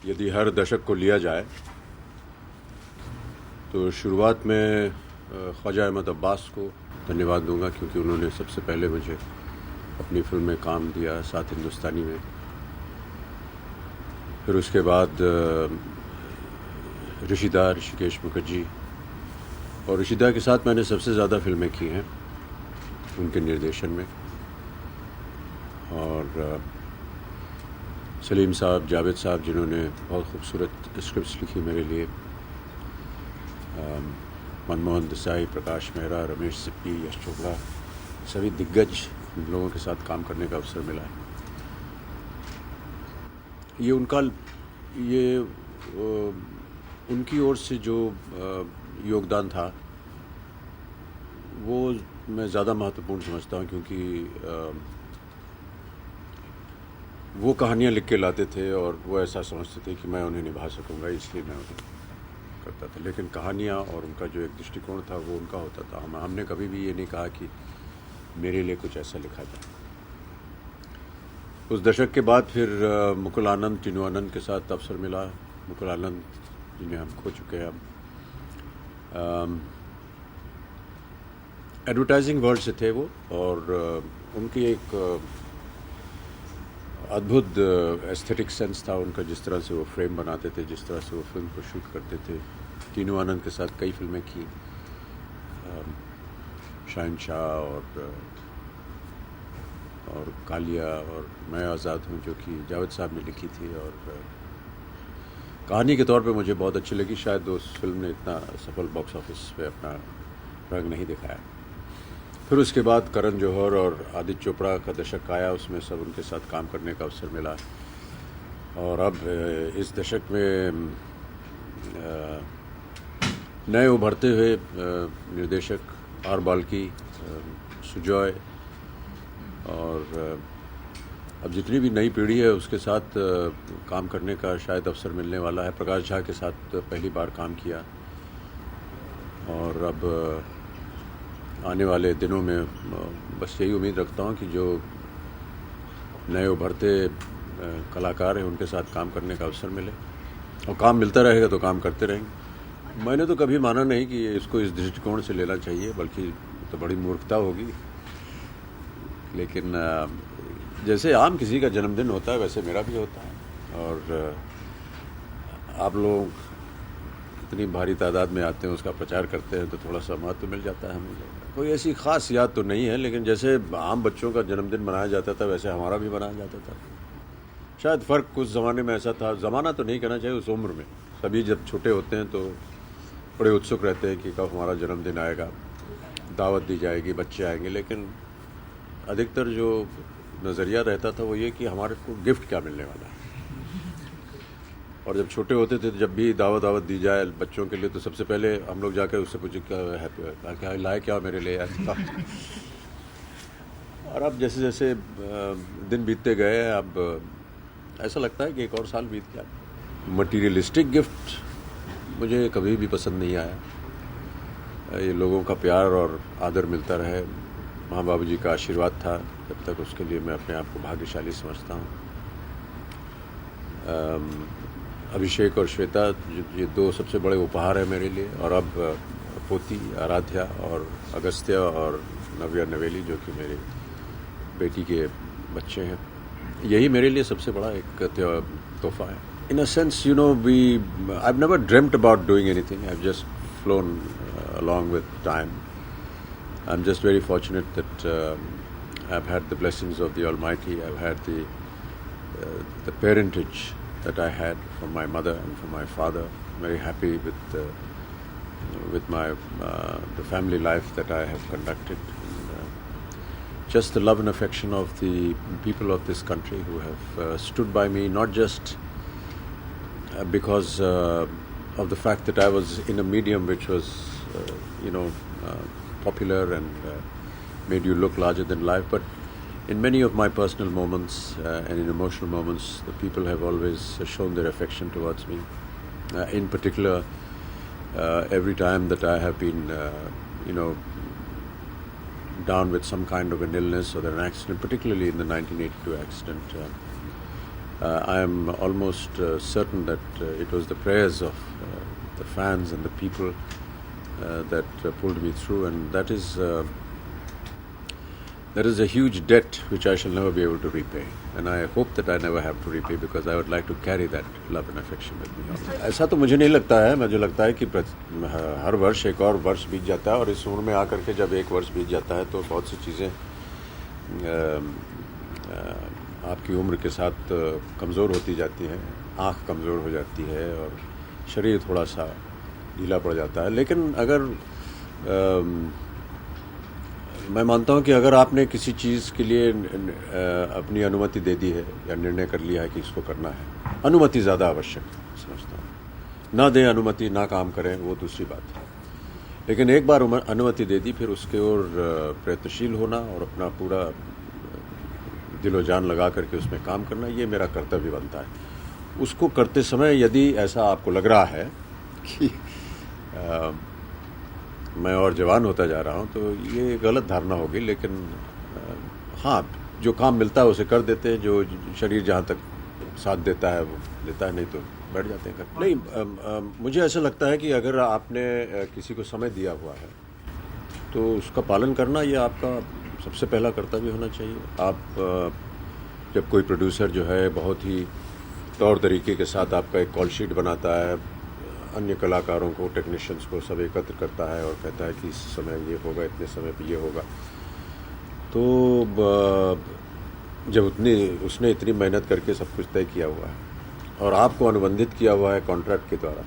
यदि हर दशक को लिया जाए तो शुरुआत में ख्वाजा अहमद अब्बास को धन्यवाद दूंगा, क्योंकि उन्होंने सबसे पहले मुझे अपनी फिल्म में काम दिया, साथ हिंदुस्तानी में। फिर उसके बाद ऋषिकेश मुखर्जी, और ऋषिदा के साथ मैंने सबसे ज़्यादा फिल्में की हैं उनके निर्देशन में। और सलीम साहब, जावेद साहब, जिन्होंने बहुत खूबसूरत स्क्रिप्ट्स लिखी मेरे लिए, मनमोहन देसाई, प्रकाश मेहरा, रमेश सिप्पी, यश चोपड़ा, सभी दिग्गज लोगों के साथ काम करने का अवसर मिला है। ये उनकी ओर से जो योगदान था वो मैं ज़्यादा महत्वपूर्ण समझता हूँ, क्योंकि वो कहानियाँ लिख के लाते थे और वो ऐसा समझते थे कि मैं उन्हें निभा सकूँगा, इसलिए मैं उन्हें करता था। लेकिन कहानियाँ और उनका जो एक दृष्टिकोण था वो उनका होता था। हमने कभी भी ये नहीं कहा कि मेरे लिए कुछ ऐसा लिखा जाए। उस दशक के बाद फिर मुकुल आनंद, टीनू आनंद के साथ अवसर मिला। मुकुल आनंद जिन्हें हम खो चुके हैं अब। एडवर्टाइजिंग वर्ल्ड से थे वो, और उनकी एक अद्भुत एस्थेटिक सेंस था उनका, जिस तरह से वो फ्रेम बनाते थे, जिस तरह से वो फिल्म को शूट करते थे। टीनू आनंद के साथ कई फिल्में की, शहंशाह और कालिया और मैं आज़ाद हूँ, जो कि जावेद साहब ने लिखी थी, और कहानी के तौर पे मुझे बहुत अच्छी लगी। शायद उस फिल्म ने इतना सफल बॉक्स ऑफिस पे अपना रंग नहीं दिखाया। फिर उसके बाद करण जौहर और आदित्य चोपड़ा का दशक आया, उसमें सब उनके साथ काम करने का अवसर मिला। और अब इस दशक में नए उभरते हुए निर्देशक आर बाल्की, सुजॉय, और अब जितनी भी नई पीढ़ी है उसके साथ काम करने का शायद अवसर मिलने वाला है। प्रकाश झा के साथ पहली बार काम किया, और अब आने वाले दिनों में बस यही उम्मीद रखता हूँ कि जो नए उभरते कलाकार हैं उनके साथ काम करने का अवसर मिले, और काम मिलता रहेगा तो काम करते रहेंगे। मैंने तो कभी माना नहीं कि इसको इस दृष्टिकोण से लेना चाहिए, बल्कि तो बड़ी मूर्खता होगी। लेकिन जैसे आम किसी का जन्मदिन होता है वैसे मेरा भी होता है, और आप लोग इतनी भारी तादाद में आते हैं, उसका प्रचार करते हैं, तो थोड़ा सा महत्व मिल जाता है हमें। कोई ऐसी ख़ास याद तो नहीं है, लेकिन जैसे आम बच्चों का जन्मदिन मनाया जाता था वैसे हमारा भी मनाया जाता था। शायद फ़र्क उस ज़माने में ऐसा था, ज़माना तो नहीं कहना चाहिए, उस उम्र में सभी जब छोटे होते हैं तो बड़े उत्सुक रहते हैं कि कब हमारा जन्मदिन आएगा, दावत दी जाएगी, बच्चे आएंगे। लेकिन अधिकतर जो नज़रिया रहता था वो ये कि हमारे को गिफ्ट क्या मिलने वाला है। और जब छोटे होते थे, जब भी दावत दी जाए बच्चों के लिए, तो सबसे पहले हम लोग जाकर उससे पूछे क्या लाए, क्या मेरे लिए ऐसा। और अब जैसे जैसे दिन बीतते गए, अब ऐसा लगता है कि एक और साल बीत गया। मटीरियलिस्टिक गिफ्ट मुझे कभी भी पसंद नहीं आया। ये लोगों का प्यार और आदर मिलता रहे, माँ बाबू जी का आशीर्वाद था जब तक, उसके लिए मैं अपने आप को भाग्यशाली समझता हूँ। अभिषेक और श्वेता ये दो सबसे बड़े उपहार हैं मेरे लिए, और अब पोती आराध्या और अगस्त्या और नव्या नवेली, जो कि मेरी बेटी के बच्चे हैं, यही मेरे लिए सबसे बड़ा एक तोहफा है। In a sense, you know, I have never dreamed about doing anything, I have just flown along with time. I'm just very fortunate that I've had the blessings of the Almighty. I've had the parentage that I had from my mother and from my father. I'm very happy with my the family life that I have conducted. And, just the love and affection of the people of this country who have stood by me, not just because of the fact that I was in a medium which was popular and made you look larger than life, but in many of my personal moments and in emotional moments, the people have always shown their affection towards me. In particular, every time that I have been, down with some kind of an illness or an accident, particularly in the 1982 accident, I am almost certain that it was the prayers of the fans and the people that pulled me through, and that is a huge debt which I shall never be able to repay, and I hope that I never have to repay because I would like to carry that love and affection with me. ऐसा तो मुझे नहीं लगता है, मुझे लगता है कि हर वर्ष एक और वर्ष बीत जाता है, और इस उम्र में आकर के जब एक वर्ष बीत जाता है तो बहुत सी चीज़ें आपकी उम्र के साथ कमज़ोर होती जाती हैं, आँख कमज़ोर हो जाती है और शरीर थोड़ा सा ढीला पड़ जाता है। लेकिन अगर मैं मानता हूँ कि अगर आपने किसी चीज़ के लिए अपनी अनुमति दे दी है या निर्णय कर लिया है कि इसको करना है, अनुमति ज़्यादा आवश्यक है समझता हूँ। ना दें अनुमति, ना काम करें, वो दूसरी बात है, लेकिन एक बार अनुमति दे दी फिर उसके ओर प्रयत्नशील होना और अपना पूरा दिलो जान लगा करके उसमें काम करना, ये मेरा कर्तव्य बनता है। उसको करते समय यदि ऐसा आपको लग रहा है कि मैं और जवान होता जा रहा हूँ तो ये गलत धारणा होगी, लेकिन हाँ, जो काम मिलता है उसे कर देते हैं, जो शरीर जहाँ तक साथ देता है वो देता है, नहीं तो बैठ जाते हैं घर। नहीं, मुझे ऐसा लगता है कि अगर आपने किसी को समय दिया हुआ है तो उसका पालन करना ये आपका सबसे पहला कर्तव्य होना चाहिए। आप जब कोई प्रोड्यूसर जो है बहुत ही तौर तरीके के साथ आपका एक कॉल शीट बनाता है, अन्य कलाकारों को, टेक्नीशियंस को सब एकत्र करता है और कहता है कि इस समय ये होगा, इतने समय पे ये होगा, तो जब उसने इतनी मेहनत करके सब कुछ तय किया हुआ है और आपको अनुबंधित किया हुआ है कॉन्ट्रैक्ट के द्वारा,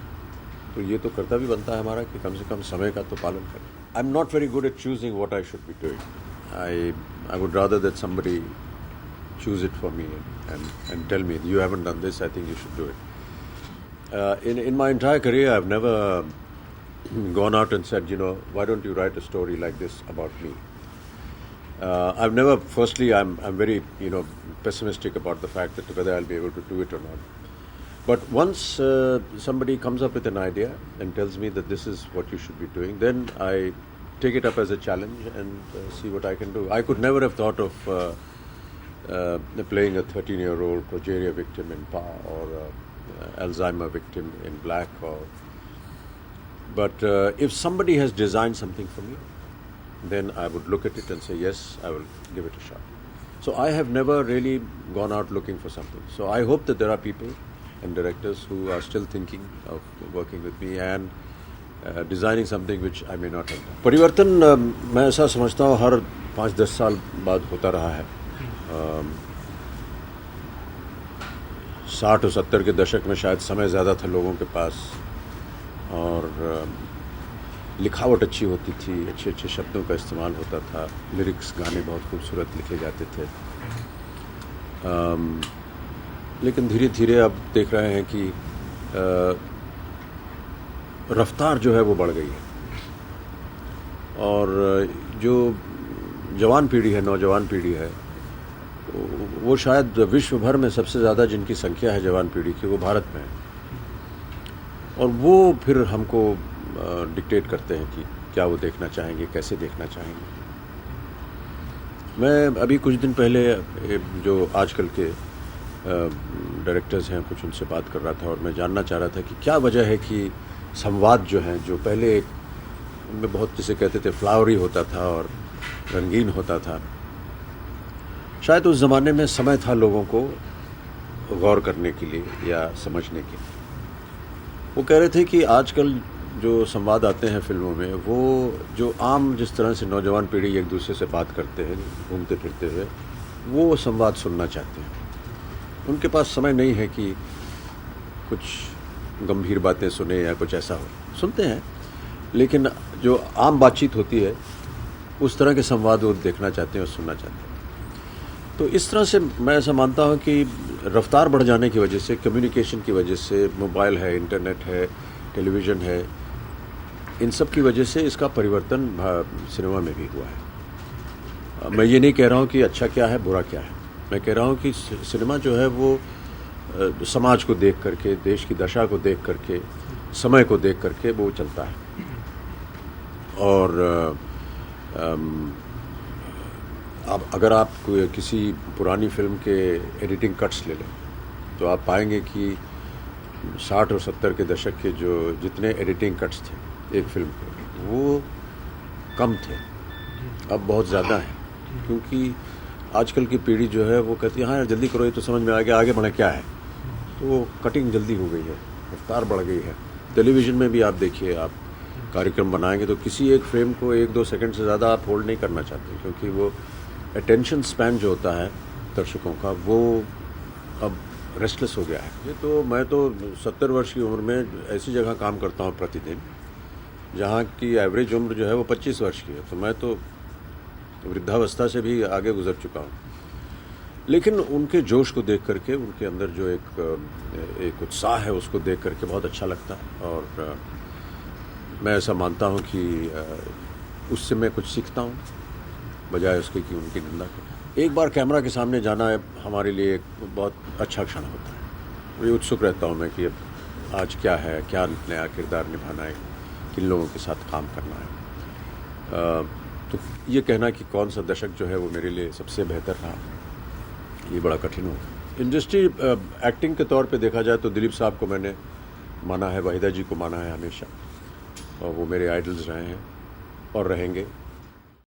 तो ये तो कर्तव्य बनता है हमारा कि कम से कम समय का तो पालन करें। I am not very good at choosing what I should be doing. I would rather that somebody choose it for me and tell me, you haven't done this, I think you should do it. In my entire career, I've never gone out and said, why don't you write a story like this about me? I've never, firstly, I'm very, pessimistic about the fact that whether I'll be able to do it or not. But once somebody comes up with an idea and tells me that this is what you should be doing, then I take it up as a challenge and see what I can do. I could never have thought of playing a 13-year-old progeria victim in Pa, or Alzheimer victim in Black, but if somebody has designed something for me, then I would look at it and say, yes, I will give it a shot. So I have never really gone out looking for something. So I hope that there are people and directors who are still thinking of working with me and designing something which I may not have done. परिवर्तन मैं ऐसा समझता हूँ हर 5-10 साल बाद होता रहा है। 60 और 70 के दशक में शायद समय ज़्यादा था लोगों के पास और लिखावट अच्छी होती थी, अच्छे अच्छे शब्दों का इस्तेमाल होता था, लिरिक्स गाने बहुत खूबसूरत लिखे जाते थे। लेकिन धीरे धीरे अब देख रहे हैं कि रफ्तार जो है वो बढ़ गई है और जो जवान पीढ़ी है, नौजवान पीढ़ी है, वो शायद विश्व भर में सबसे ज़्यादा जिनकी संख्या है जवान पीढ़ी की, वो भारत में है और वो फिर हमको डिक्टेट करते हैं कि क्या वो देखना चाहेंगे, कैसे देखना चाहेंगे। मैं अभी कुछ दिन पहले जो आजकल के डायरेक्टर्स हैं कुछ उनसे बात कर रहा था और मैं जानना चाह रहा था कि क्या वजह है कि संवाद जो है, जो पहले उनमें बहुत जिसे कहते थे फ्लावरी होता था और रंगीन होता था, शायद उस ज़माने में समय था लोगों को गौर करने के लिए या समझने के लिए। वो कह रहे थे कि आजकल जो संवाद आते हैं फिल्मों में, वो जो आम जिस तरह से नौजवान पीढ़ी एक दूसरे से बात करते हैं घूमते फिरते हुए, वो संवाद सुनना चाहते हैं। उनके पास समय नहीं है कि कुछ गंभीर बातें सुने या कुछ ऐसा हो, सुनते हैं लेकिन जो आम बातचीत होती है उस तरह के संवाद वो देखना चाहते हैं और सुनना चाहते हैं। तो इस तरह से मैं ऐसा मानता हूँ कि रफ्तार बढ़ जाने की वजह से, कम्युनिकेशन की वजह से, मोबाइल है, इंटरनेट है, टेलीविज़न है, इन सब की वजह से इसका परिवर्तन सिनेमा में भी हुआ है। मैं ये नहीं कह रहा हूँ कि अच्छा क्या है बुरा क्या है, मैं कह रहा हूँ कि सिनेमा जो है वो समाज को देख करके, देश की दशा को देख करके, समय को देख करके वो चलता है। और अब अगर आप किसी पुरानी फिल्म के एडिटिंग कट्स ले लें तो आप पाएंगे कि 60 और 70 के दशक के जो जितने एडिटिंग कट्स थे एक फिल्म के वो कम थे, अब बहुत ज़्यादा है, क्योंकि आजकल की पीढ़ी जो है वो कहती है हाँ यार जल्दी करो, ये तो समझ में आ गया, आगे बढ़े क्या है। तो वो कटिंग जल्दी हो गई है, रफ्तार बढ़ गई है। टेलीविज़न में भी आप देखिए, आप कार्यक्रम बनाएंगे तो किसी एक फ्रेम को 1-2 सेकंड से ज़्यादा आप होल्ड नहीं करना चाहते, क्योंकि वो अटेंशन स्पैन जो होता है दर्शकों का वो अब रेस्टलेस हो गया है। ये तो मैं तो 70 वर्ष की उम्र में ऐसी जगह काम करता हूँ प्रतिदिन जहाँ की एवरेज उम्र जो है वो 25 वर्ष की है, तो मैं तो वृद्धावस्था से भी आगे गुजर चुका हूँ। लेकिन उनके जोश को देख करके, उनके अंदर जो एक उत्साह है उसको देख करके बहुत अच्छा लगता है, और मैं ऐसा मानता हूँ कि उससे मैं कुछ सीखता हूँ बजाय उसके कि उनकी निंदा करूँ। एक बार कैमरा के सामने जाना हमारे लिए एक बहुत अच्छा क्षण होता है। मैं उत्सुक रहता हूँ मैं कि अब आज क्या है, क्या नया किरदार निभाना है, किन लोगों के साथ काम करना है। तो ये कहना कि कौन सा दशक जो है वो मेरे लिए सबसे बेहतर रहा, ये बड़ा कठिन हो। इंडस्ट्री एक्टिंग के तौर पे देखा जाए तो दिलीप साहब को मैंने माना है, वाहिदा जी को माना है हमेशा, और वो मेरे आइडल्स रहे हैं और रहेंगे।